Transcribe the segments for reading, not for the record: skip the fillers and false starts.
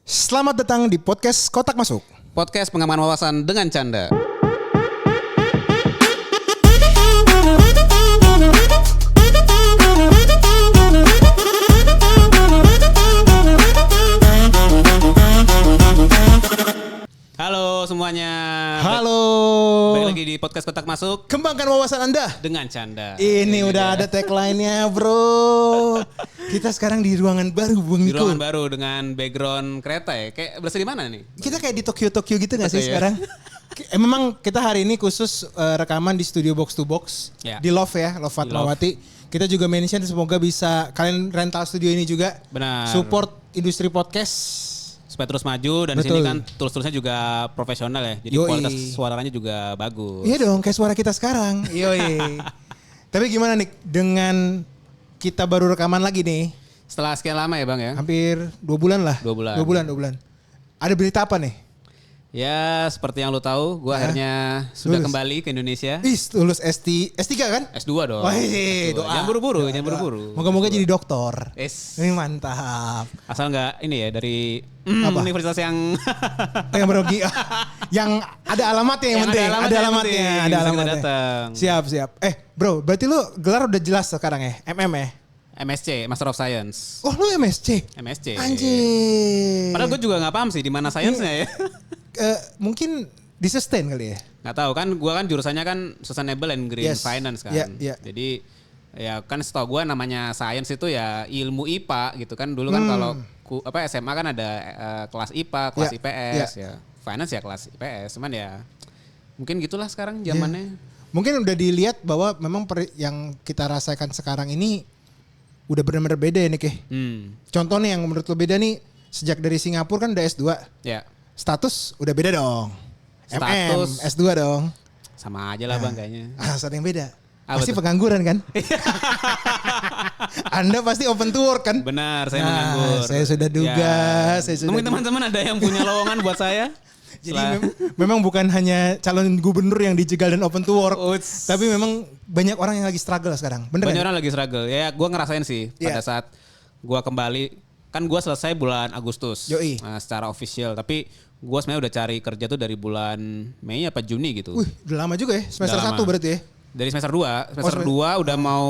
Selamat datang di podcast Kotak Masuk. Podcast pengaman wawasan dengan canda. Halo semuanya. Halo. Balik lagi di podcast Kotak Masuk Kembangkan wawasan Anda dengan canda. Ini udah ada tagline-nya, bro. Kita sekarang di ruangan baru, Bung Di Niko. ruangan baru dengan background kereta ya. Kayak berasa di mana nih? Kita kayak di Tokyo gitu gak sih Betul ya. sekarang? Memang kita hari ini khusus rekaman di studio Box to Box. Ya. Di Love ya, Love Fatmawati. Kita juga mention semoga bisa kalian rental studio ini juga. Benar. Support industri podcast. Supaya terus maju dan di Betul. sini kan tools-toolsnya juga profesional ya. Jadi Yoi. kualitas suaranya juga bagus. Iya dong, kayak suara kita sekarang. Yoi. Tapi gimana nih dengan kita baru rekaman lagi nih? Setelah sekian lama ya Bang ya. Hampir 2 bulan lah. 2 bulan. 2 bulan. Ada berita apa nih? Ya seperti yang lu tahu, gue akhirnya sudah Lulus. kembali ke Indonesia. Ih, lulus S3 kan? S2 dong. Wah, S2. doa. Jangan buru-buru, Doa, jangan doa. buru-buru. Moga-moga jadi dokter. Es. Ini mantap. Asal nggak ini ya dari Apa? universitas yang Yang merugi. Yang ada alamatnya yang penting. Ada alamatnya. Ada Bisa kita alamatnya. datang. Siap. Bro, berarti lu gelar udah jelas sekarang ya? MM ya? MSc, Master of Science. Oh, lu MSc? MSc. Anjir. Padahal gue juga nggak paham sih di mana sainsnya ya. Mungkin di sustain kali ya? Nggak tahu kan, gue kan jurusannya kan Sustainable and Green Yes. Finance kan. Iya. Jadi ya kan setahu gue namanya science itu ya ilmu IPA gitu kan. Dulu kan kalau SMA kan ada kelas IPA, kelas Iya, IPS ya. Finance ya kelas IPS. Cuman ya mungkin gitulah sekarang zamannya. Mungkin udah dilihat bahwa memang yang kita rasakan sekarang ini udah benar-benar beda ya Nick ya. Contoh nih yang menurut lo beda nih, sejak dari Singapura kan udah S2. Ya. Status udah beda dong. Status. MM, S2 dong. Sama aja lah Bang kayaknya. Ada yang beda. Apa Pasti tuh? pengangguran kan? Anda pasti open to work kan? Benar, saya Nah, menganggur. saya sudah duga, saya sudah Mungkin duga. teman-teman ada yang punya lowongan buat saya. Jadi memang bukan hanya calon gubernur yang dijegal dan open to work. Uts. Tapi memang banyak orang yang lagi struggle sekarang. Bener Banyak kan? orang lagi struggle. Ya gue ngerasain sih Iya. pada saat gue kembali. Kan gue selesai bulan Agustus. Yoi. Secara official. Tapi gue sebenarnya udah cari kerja tuh dari bulan Mei apa Juni gitu. Wih, udah lama juga ya. Semester Udah 1 lama. berarti ya. Dari semester 2. Semester semester- 2 udah mau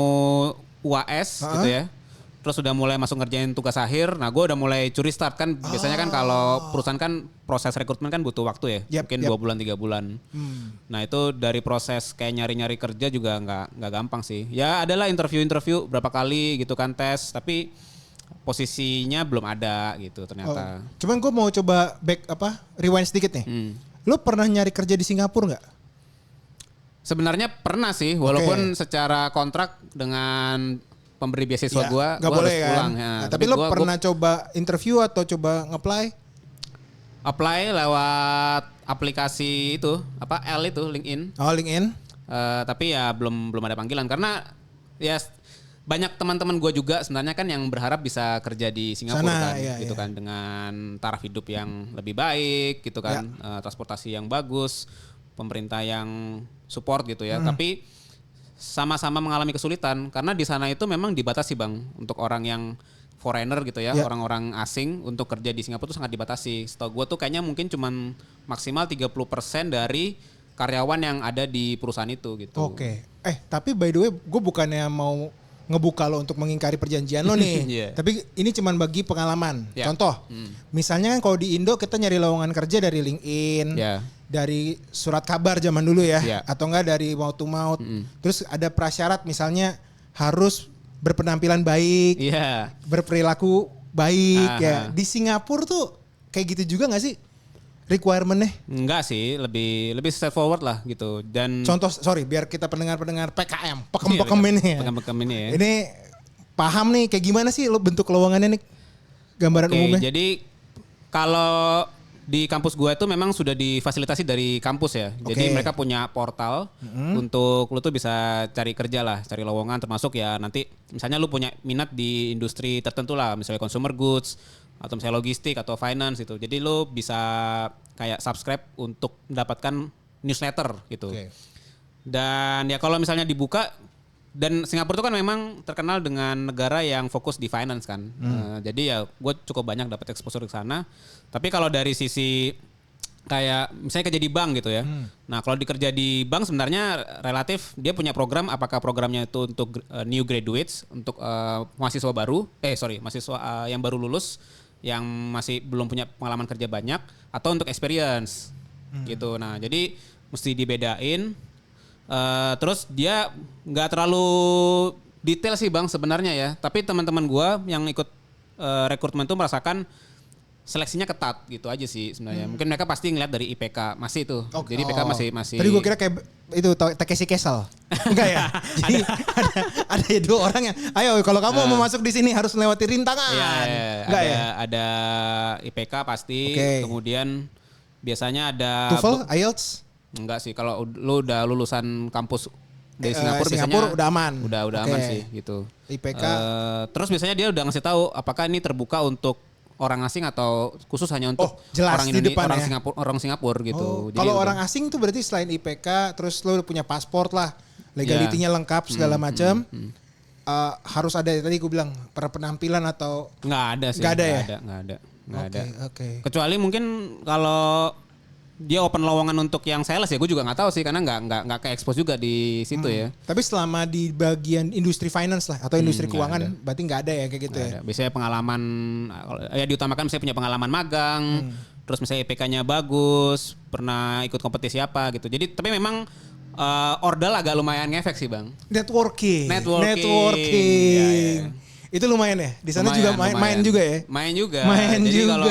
UAS gitu ya. Terus udah mulai masuk ngerjain tugas akhir. Nah gue udah mulai curi start kan. Biasanya kan kalau perusahaan kan proses rekrutmen kan butuh waktu ya. Yap, Mungkin yap. 2 bulan 3 bulan. Nah itu dari proses kayak nyari-nyari kerja juga nggak gampang sih. Ya adalah interview berapa kali gitu kan tes. Tapi posisinya belum ada gitu ternyata. Cuman gue mau coba rewind sedikit nih. Lo pernah nyari kerja di Singapura nggak? Sebenarnya pernah sih. Walaupun secara kontrak dengan pemberi beasiswa Ya, gue nggak boleh harus kan. pulang. Ya. Nah, tapi lo gua pernah coba interview atau coba nge-apply? apply lewat aplikasi itu L itu LinkedIn. Oh, LinkedIn. Tapi ya belum ada panggilan karena ya banyak teman-teman gue juga sebenarnya kan yang berharap bisa kerja di Singapura Sana, kan iya, gitu iya. kan dengan taraf hidup yang lebih baik gitu kan, transportasi yang bagus, pemerintah yang support gitu ya. Tapi sama-sama mengalami kesulitan karena di sana itu memang dibatasi Bang untuk orang yang foreigner gitu ya, Ya. orang-orang asing untuk kerja di Singapura itu sangat dibatasi. Setahu gue tuh kayaknya mungkin cuman maksimal 30% dari karyawan yang ada di perusahaan itu gitu. Oke. Tapi by the way, gue bukannya mau ngebuka lo untuk mengingkari perjanjian lo nih. Iya. Tapi ini cuman bagi pengalaman. Ya. Contoh, misalnya kan kalau di Indo kita nyari lowongan kerja dari LinkedIn, Ya. dari surat kabar zaman dulu ya, Ya. atau enggak dari mouth to mouth. Terus ada prasyarat misalnya harus berpenampilan baik, Iya. berperilaku baik ya. Aha. Di Singapura tuh kayak gitu juga nggak sih requirement-nya? Enggak sih, lebih straightforward lah gitu. Dan Contoh, biar kita pendengar-pendengar PKM, pekem-pekem ini ya. Pekem-pekem ini ya. Ini paham nih kayak gimana sih lo bentuk lowongannya nih? Gambaran Oke, umumnya. jadi kalau di kampus gua itu memang sudah difasilitasi dari kampus ya. Jadi Oke. mereka punya portal untuk lu tuh bisa cari kerja lah, cari lowongan termasuk ya nanti misalnya lu punya minat di industri tertentu lah, misalnya consumer goods atau misalnya logistik atau finance itu. Jadi lu bisa kayak subscribe untuk mendapatkan newsletter gitu. Oke. Dan ya kalau misalnya dibuka Dan Singapura itu kan memang terkenal dengan negara yang fokus di finance kan. Jadi ya gue cukup banyak dapat exposure ke sana. Tapi kalau dari sisi kayak misalnya kerja di bank gitu ya. Nah kalau dikerja di bank sebenarnya relatif dia punya program. Apakah programnya itu untuk new graduates, untuk mahasiswa baru, mahasiswa yang baru lulus, yang masih belum punya pengalaman kerja banyak, atau untuk experience gitu. Nah jadi mesti dibedain. Terus dia nggak terlalu detail sih bang sebenarnya ya. Tapi teman-teman gue yang ikut rekrutmen tuh merasakan seleksinya ketat gitu aja sih sebenarnya. Mungkin mereka pasti ngeliat dari IPK masih itu. Jadi IPK masih. Tadi gue kira kayak itu Takeshi Castle. Enggak ya? Jadi ada 2 orang yang, ayo kalau kamu mau masuk di sini harus melewati rintangan. Enggak ya? Ada IPK pasti. Kemudian biasanya ada TOEFL, IELTS. Enggak sih, kalau lu udah lulusan kampus dari Singapura biasanya udah aman. Udah aman sih gitu. IPK. Terus biasanya dia udah ngasih tahu apakah ini terbuka untuk orang asing atau khusus hanya untuk orang Indonesia, orang Singapura gitu. Kalau orang asing tuh berarti selain IPK, terus lu punya paspor lah, legalitinya lengkap segala macam. Harus ada tadi gue bilang penampilan atau nggak ada sih. Nggak ada. Oke. Kecuali mungkin kalau dia open lowongan untuk yang sales ya gue juga nggak tahu sih karena nggak ke expose juga di situ ya. Tapi selama di bagian industri finance lah atau industri keuangan berarti nggak ada ya kayak gitu ya. Biasanya pengalaman ya diutamakan misalnya punya pengalaman magang, terus misalnya IPK-nya bagus, pernah ikut kompetisi apa gitu. Jadi tapi memang ordal agak lumayan ngefek sih bang. Networking. Ya. Itu lumayan ya. Di sana juga main juga ya. Jadi kalau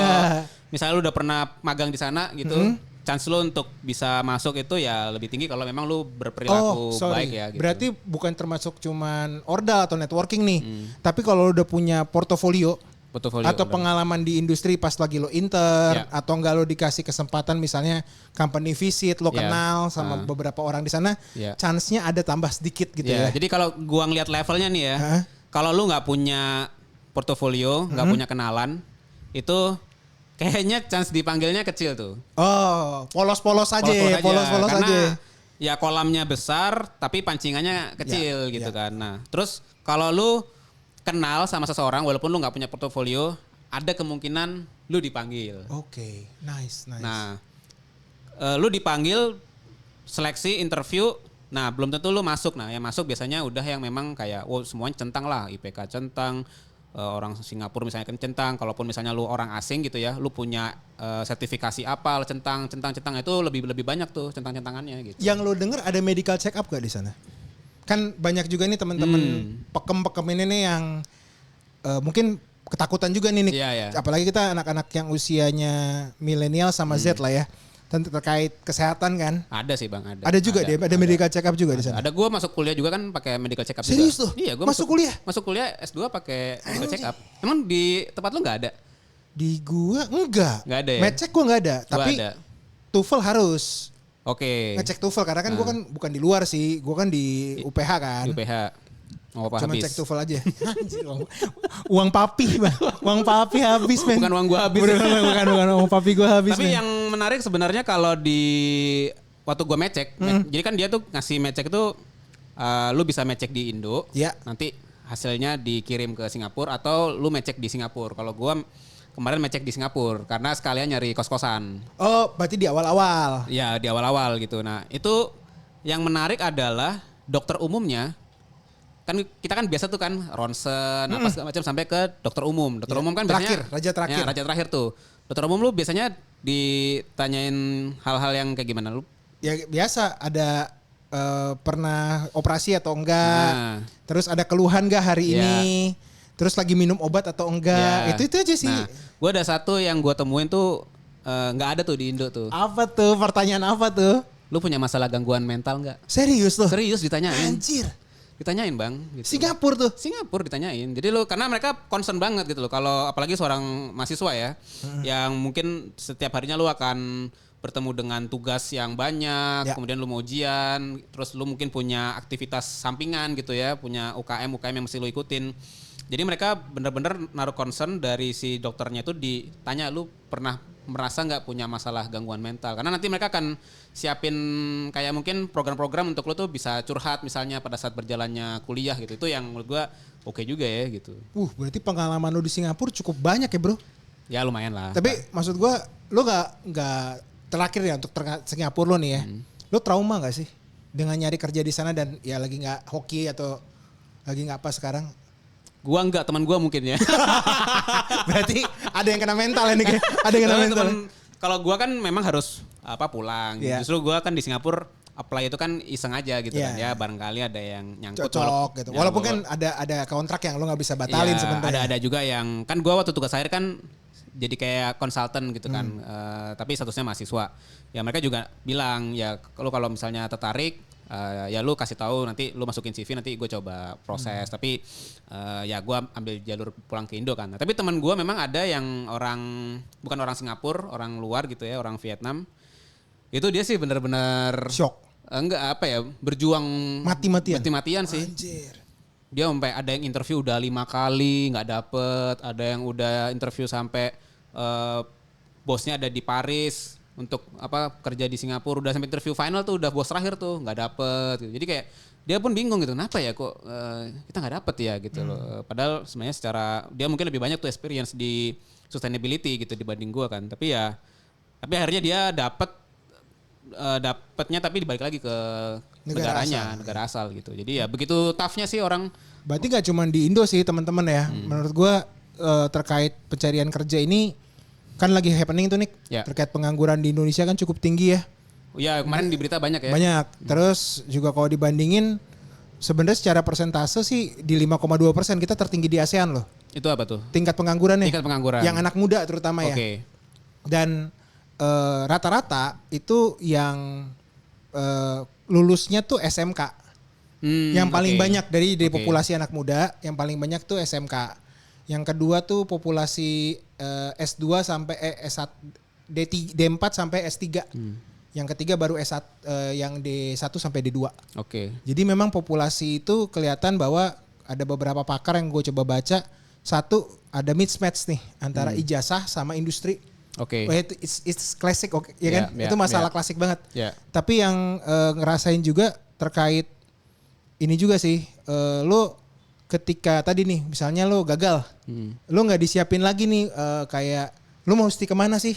misalnya lu udah pernah magang di sana gitu. Chance lu untuk bisa masuk itu ya lebih tinggi kalau memang lu berperilaku baik ya gitu. Berarti bukan termasuk cuman ordal atau networking nih. Tapi kalau lu udah punya portofolio atau pengalaman di industri pas lagi lo intern atau enggak lo dikasih kesempatan misalnya company visit lo kenal sama beberapa orang di sana, chance-nya ada tambah sedikit gitu ya. Jadi kalau gua ngeliat levelnya nih ya, kalau lu nggak punya portofolio, nggak punya kenalan, itu kayaknya chance dipanggilnya kecil tuh. Oh, polos-polos aja. Karena ya kolamnya besar tapi pancingannya kecil gitu kan. Nah, terus kalau lu kenal sama seseorang walaupun lu nggak punya portofolio, ada kemungkinan lu dipanggil. Oke, nice. Nah, lu dipanggil seleksi interview. Nah, belum tentu lu masuk. Nah, yang masuk biasanya udah yang memang kayak semuanya centang lah, IPK centang. Orang Singapura misalnya kan centang, kalaupun misalnya lu orang asing gitu ya, lu punya sertifikasi apa, centang itu lebih banyak tuh centang-centangannya gitu. Yang lu denger ada medical check up gak di sana? Kan banyak juga nih teman-teman pekem ini nih yang mungkin ketakutan juga nih. Apalagi kita anak-anak yang usianya milenial sama Z lah ya. Terkait kesehatan kan? Ada sih bang, ada. Ada juga ada medical check up juga di sana. Ada, gue masuk kuliah juga kan pakai medical check up. Serius tuh? Iya, gue masuk kuliah. Masuk kuliah S2 pakai medical check up. Emang di tempat lu nggak ada? Di gua enggak. Nggak ada ya? Med check gua nggak ada, tapi ada. TOEFL harus. Oke. Ngecek TOEFL karena kan gua kan bukan di luar sih, gua kan di UPH kan. Di UPH. Cuma cek TOEFL aja. Uang papi, Bang. Uang papi habis, men. Bukan uang gua habis. Bukan uang papi gua habis. Tapi yang menarik sebenarnya kalau waktu gua mecek, jadi kan dia tuh ngasih mecek itu lu bisa mecek di Indo. Nanti hasilnya dikirim ke Singapura atau lu mecek di Singapura. Kalau gua kemarin mecek di Singapura karena sekalian nyari kos-kosan. Oh, berarti di awal-awal. Iya, di awal-awal gitu. Nah, itu yang menarik adalah dokter umumnya. Kan kita kan biasa tuh kan ronsen apa segala macam sampai ke dokter umum. Dokter umum kan biasanya raja terakhir. Ya, raja terakhir tuh. Dokter umum lu biasanya ditanyain hal-hal yang kayak gimana lu? Ya biasa ada pernah operasi atau enggak. Terus ada keluhan enggak hari ini? Terus lagi minum obat atau enggak? Itu aja sih. Nah, gue ada satu yang gue temuin tuh nggak ada tuh di Indo tuh. Apa tuh? Pertanyaan apa tuh? Lu punya masalah gangguan mental nggak? Serius loh? Serius ditanyain. Anjir. Ditanyain bang. Gitu. Singapura ditanyain. Jadi lu karena mereka concern banget gitu loh. Kalau apalagi seorang mahasiswa ya, yang mungkin setiap harinya lu akan bertemu dengan tugas yang banyak, kemudian lu mau ujian, terus lu mungkin punya aktivitas sampingan gitu ya, punya UKM yang mesti lu ikutin. Jadi mereka benar-benar naruh concern dari si dokternya itu ditanya lu pernah merasa nggak punya masalah gangguan mental. Karena nanti mereka akan siapin kayak mungkin program-program untuk lo tuh bisa curhat misalnya pada saat berjalannya kuliah gitu. Itu yang menurut gue oke juga ya gitu. Berarti pengalaman lo di Singapura cukup banyak ya bro? Ya lumayan lah. Tapi maksud gue lo nggak terakhir ya untuk Singapura lo nih ya. Lo trauma nggak sih dengan nyari kerja di sana dan ya lagi nggak hoki atau lagi nggak apa sekarang? Gua enggak, teman gua mungkin ya. Berarti ada yang kena mental ini, ada yang kena mental. Kalau gua kan memang harus pulang. Yeah. Justru gua kan di Singapura apply itu kan iseng aja gitu kan ya, barangkali ada yang nyangkut. Cocok gitu. Walaupun kan ada kontrak yang lo nggak bisa batalin sebenarnya. Ada juga yang kan gua waktu tugas akhir kan jadi kayak konsultan gitu kan. Tapi statusnya mahasiswa. Ya mereka juga bilang ya kalau misalnya tertarik ya lu kasih tahu nanti lu masukin CV nanti gue coba proses tapi ya gue ambil jalur pulang ke Indo kan. Nah, tapi teman gue memang ada yang bukan orang Singapura, orang luar gitu ya, orang Vietnam. Itu dia sih benar-benar shock. Enggak apa ya, berjuang mati-matian sih. Anjir. Dia sampai ada yang interview udah 5 kali nggak dapet, ada yang udah interview sampai bosnya ada di Paris untuk kerja di Singapura, udah sampai interview final tuh udah bos terakhir tuh nggak dapet gitu. Jadi kayak dia pun bingung gitu, kenapa ya kok kita nggak dapet ya gitu loh. Padahal sebenarnya secara dia mungkin lebih banyak tuh experience di sustainability gitu dibanding gua kan. Tapi akhirnya dia dapetnya tapi dibalik lagi ke negara asal gitu. Jadi ya begitu toughnya sih orang. Berarti nggak cuma di Indo sih teman-teman ya. Menurut gua terkait pencarian kerja ini kan lagi happening tuh Nick, terkait pengangguran di Indonesia kan cukup tinggi ya. Ya kemarin di berita banyak ya. Banyak. Terus juga kalau dibandingin sebenarnya secara persentase sih di 5,2% kita tertinggi di ASEAN loh. Itu apa tuh? Tingkat pengangguran nih. Tingkat pengangguran. Yang anak muda terutama ya. Dan rata-rata itu yang lulusnya tuh SMK. Yang paling banyak dari populasi anak muda, yang paling banyak tuh SMK. Yang kedua tuh populasi S2 sampai S1, D4 sampai S3. Yang ketiga baru S1 yang D1 sampai D2. Jadi memang populasi itu kelihatan bahwa ada beberapa pakar yang gue coba baca. Satu, ada mismatch nih antara ijazah sama industri. It's classic ya kan? Itu masalah klasik banget. Tapi yang ngerasain juga terkait ini juga sih, lo ketika tadi nih misalnya lo gagal, lo nggak disiapin lagi nih kayak lo mau mesti kemana sih?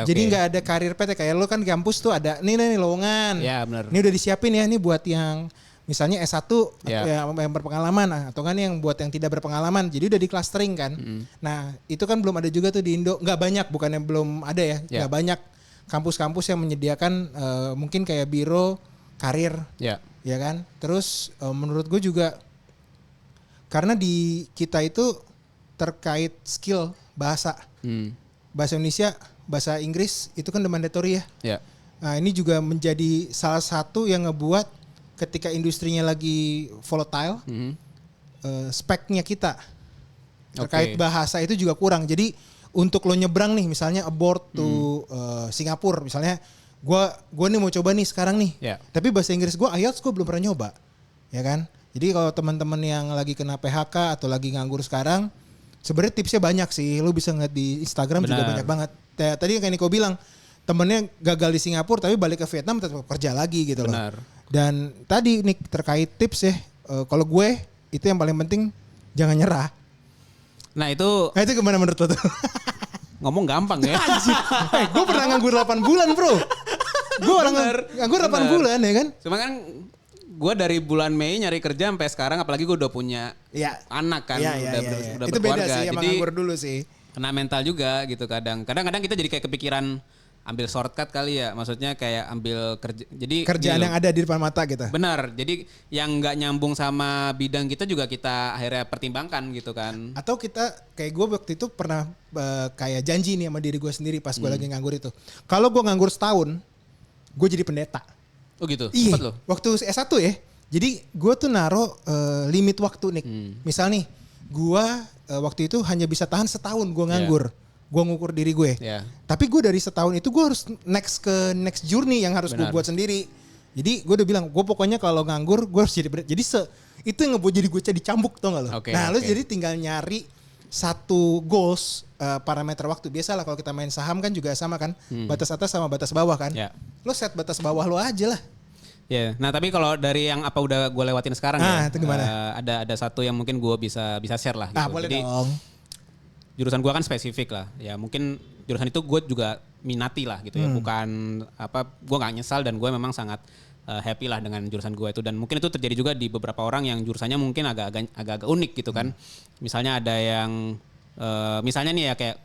Jadi nggak ada karir PT kayak lo kan di kampus tuh ada nih lowongan. Ini udah disiapin ya nih buat yang misalnya S1 yang berpengalaman atau kan yang buat yang tidak berpengalaman. Jadi udah di clustering kan. Nah itu kan belum ada juga tuh di Indo. Nggak banyak, bukannya belum ada ya. Nggak banyak kampus-kampus yang menyediakan mungkin kayak biro karir. Ya kan. Terus menurut gue juga karena di kita itu terkait skill bahasa. Bahasa Indonesia, bahasa Inggris itu kan mandatory ya. Nah ini juga menjadi salah satu yang ngebuat ketika industrinya lagi volatile, speknya kita terkait bahasa itu juga kurang. Jadi untuk lo nyebrang nih misalnya abroad to Singapura misalnya, gue nih mau coba nih sekarang nih. Tapi bahasa Inggris gue IELTS gue belum pernah nyoba, ya kan? Jadi kalau teman-teman yang lagi kena PHK atau lagi nganggur sekarang, sebenarnya tipsnya banyak sih. Lo bisa ngeliat di Instagram juga banyak banget. Tadi kayak Niko bilang, temennya gagal di Singapura tapi balik ke Vietnam tetap kerja lagi gitu loh. Dan tadi nih terkait tips ya, kalau gue itu yang paling penting jangan nyerah. Nah itu gimana menurut lo tuh? Ngomong gampang ya. Gue pernah nganggur 8 bulan bro. Gue orang nganggur 8 bulan ya kan. Cuma kan gue dari bulan Mei nyari kerja sampai sekarang, apalagi gue udah punya anak kan, udah itu berkeluarga. Beda sih, jadi nganggur dulu sih. Kena mental juga gitu kadang-kadang kita jadi kayak kepikiran ambil shortcut kali ya, maksudnya kayak ambil kerjaan yang ada di depan mata gitu. Benar, jadi yang nggak nyambung sama bidang kita juga kita akhirnya pertimbangkan gitu kan. Atau kita kayak gue waktu itu pernah kayak janji nih sama diri gue sendiri pas gue lagi nganggur itu. Kalau gue nganggur setahun, gue jadi pendeta. Oh gitu, cepet loh. Waktu S1 ya, jadi gue tuh naruh limit waktu nih. Misal nih, gue waktu itu hanya bisa tahan setahun gue nganggur. Gue ngukur diri gue. Tapi gue dari setahun itu gue harus next journey yang harus gue buat sendiri. Jadi gue udah bilang, gue pokoknya kalau nganggur gue harus jadi pendeta. Jadi itu yang ngebuat jadi gue jadi cambuk, tau gak lo? Lo jadi tinggal nyari satu goals parameter waktu. Biasalah kalau kita main saham kan juga sama kan, batas atas sama batas bawah kan. Lo set batas bawah lo aja lah. Nah tapi kalau dari yang apa udah gue lewatin sekarang itu gimana? Ada satu yang mungkin gue bisa share lah. Gitu. Boleh dong. Jurusan gue kan spesifik lah. Ya mungkin jurusan itu gue juga minati lah gitu ya. Bukan gue nggak nyesal dan gue memang sangat happy lah dengan jurusan gue itu, dan mungkin itu terjadi juga di beberapa orang yang jurusannya mungkin agak unik gitu kan. Misalnya ada yang misalnya nih ya kayak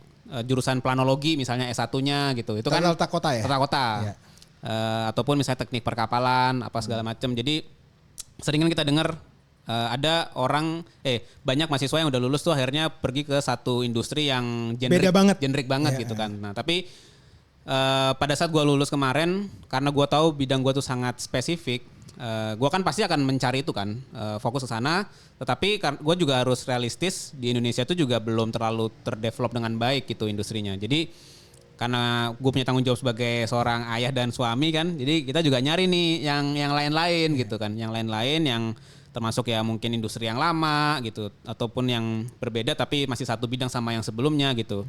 jurusan planologi misalnya S1-nya gitu. Itu kan tata kota ya? Tata kota. Ya. Ataupun misalnya teknik perkapalan apa segala macam. Jadi sering kan kita dengar ada banyak mahasiswa yang udah lulus tuh akhirnya pergi ke satu industri yang generik banget gitu kan. Nah, tapi pada saat gue lulus kemarin, karena gue tahu bidang gue tuh sangat spesifik, gue kan pasti akan mencari itu kan, fokus ke sana. Tetapi gue juga harus realistis, di Indonesia itu juga belum terlalu terdevelop dengan baik gitu industrinya. Jadi karena gue punya tanggung jawab sebagai seorang ayah dan suami kan, jadi kita juga nyari nih yang lain-lain gitu kan, yang lain-lain yang termasuk ya mungkin industri yang lama gitu, ataupun yang berbeda tapi masih satu bidang sama yang sebelumnya gitu.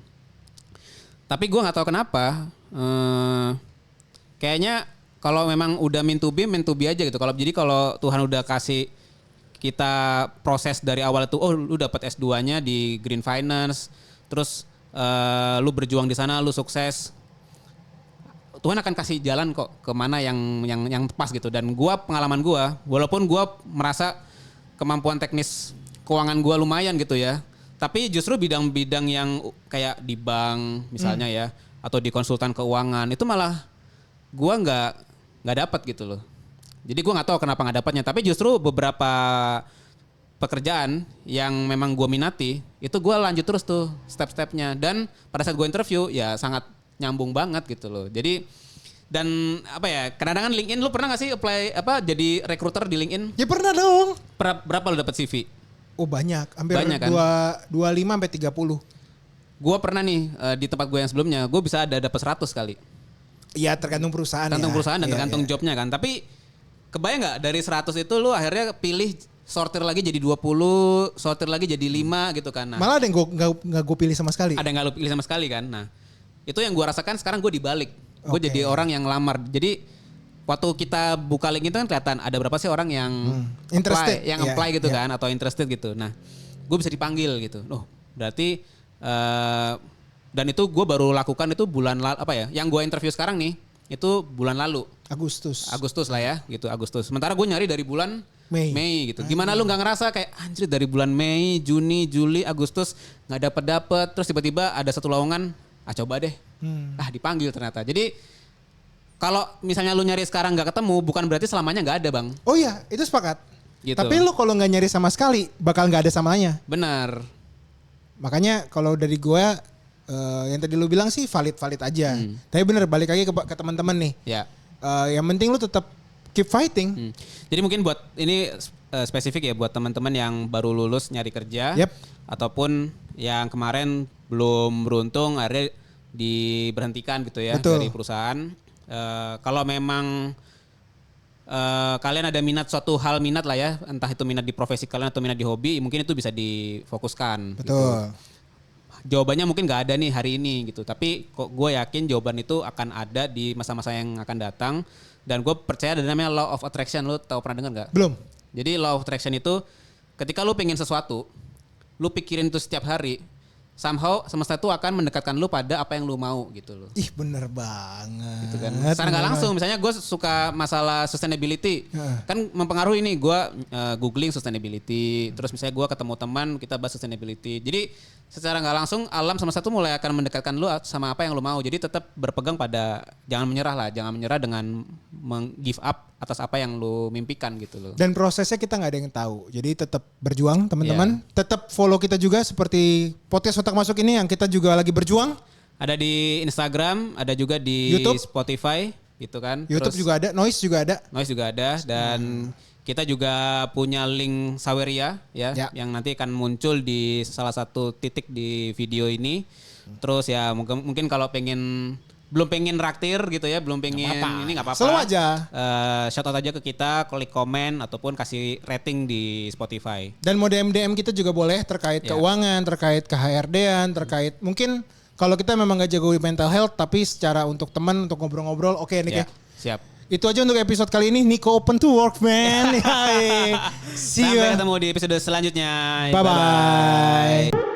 Tapi gue nggak tahu kenapa, kayaknya kalau memang udah meant to be aja gitu. Kalau Tuhan udah kasih kita proses dari awal itu, lu dapat S2-nya di Green Finance, terus lu berjuang di sana, lu sukses, Tuhan akan kasih jalan kok kemana yang pas gitu. Dan pengalaman gue, walaupun gue merasa kemampuan teknis keuangan gue lumayan gitu ya, tapi justru bidang-bidang yang kayak di bank misalnya ya, atau di konsultan keuangan itu malah gue nggak dapat gitu loh. Jadi gue nggak tahu kenapa nggak dapatnya, tapi justru beberapa pekerjaan yang memang gue minati itu gue lanjut terus tuh step-stepnya, dan pada saat gue interview ya sangat nyambung banget gitu loh. Jadi dan apa ya, kadang-kadang LinkedIn, lu pernah gak sih apply jadi recruiter di LinkedIn? Ya pernah dong. Berapa lu dapat CV? Oh banyak, hampir banyak kan? 25 sampai 30. Gue pernah nih di tempat gue yang sebelumnya, gue bisa dapat 100 kali. Iya tergantung perusahaan. Tergantung perusahaan dan tergantung jobnya kan. Tapi kebayang nggak dari 100 itu lu akhirnya pilih sortir lagi jadi 20, sortir lagi jadi 5 gitu kan. Nah, malah ada yang nggak gue pilih sama sekali. Ada yang nggak lu pilih sama sekali kan. Nah itu yang gue rasakan sekarang, gue dibalik. Gue jadi orang yang lamar. Jadi waktu kita buka link itu kan kelihatan ada berapa sih orang yang apply gitu kan, atau interested gitu. Nah, gue bisa dipanggil gitu. Berarti dan itu gue baru lakukan itu bulan yang gue interview sekarang nih itu bulan lalu. Agustus lah ya, gitu Agustus. Sementara gue nyari dari bulan Mei gitu. Gimana lu nggak ngerasa kayak anjir dari bulan Mei, Juni, Juli, Agustus nggak dapet, terus tiba-tiba ada satu lowongan, coba deh. Dipanggil ternyata. Jadi kalau misalnya lu nyari sekarang nggak ketemu, bukan berarti selamanya nggak ada, Bang. Oh iya, itu sepakat. Gitu. Tapi lu kalau nggak nyari sama sekali, bakal nggak ada samanya. Benar. Makanya kalau dari gue, yang tadi lu bilang sih valid aja. Tapi bener, balik lagi ke teman-teman nih. Ya. Yang penting lu tetap keep fighting. Jadi mungkin buat ini spesifik ya buat teman-teman yang baru lulus nyari kerja, ataupun yang kemarin belum beruntung akhirnya diberhentikan gitu ya. Betul. Dari perusahaan. Kalau memang kalian ada suatu hal minat lah ya, entah itu minat di profesi kalian atau minat di hobi, mungkin itu bisa difokuskan. Betul. Gitu. Jawabannya mungkin nggak ada nih hari ini gitu, tapi kok gue yakin jawaban itu akan ada di masa-masa yang akan datang, dan gue percaya ada namanya law of attraction. Lu tahu pernah dengar nggak? Belum. Jadi law of attraction itu ketika lu pengen sesuatu, lu pikirin itu setiap hari, somehow semesta itu akan mendekatkan lu pada apa yang lu mau gitu loh. Ih bener banget. Gitu kan. Secara nggak langsung, misalnya gue suka masalah sustainability, kan mempengaruhi nih gue googling sustainability, terus misalnya gue ketemu teman kita bahas sustainability. Jadi secara nggak langsung alam semesta itu mulai akan mendekatkan lu sama apa yang lu mau. Jadi tetap berpegang pada, jangan menyerah dengan give up atas apa yang lu mimpikan gitu loh. Dan prosesnya kita nggak ada yang tahu. Jadi tetap berjuang teman-teman. Tetap follow kita juga seperti podcast Otak Masuk ini yang kita juga lagi berjuang. Ada di Instagram, ada juga di YouTube, Spotify gitu kan. YouTube terus juga ada, Noise juga ada. Dan kita juga punya link Saweria ya, yang nanti akan muncul di salah satu titik di video ini. Terus ya mungkin kalau pengen belum pengen raktir gitu ya, belum pengen ini nggak apa-apa. Selalu aja. Shout out aja ke kita, klik komen ataupun kasih rating di Spotify. Dan mau DM kita juga boleh terkait keuangan, terkait ke-HRD-an, terkait mungkin kalau kita memang gak jago mental health tapi secara untuk teman, untuk ngobrol-ngobrol oke nih ya. Siap. Itu aja untuk episode kali ini. Niko open to work, man. See you. Sampai ketemu di episode selanjutnya. Bye-bye.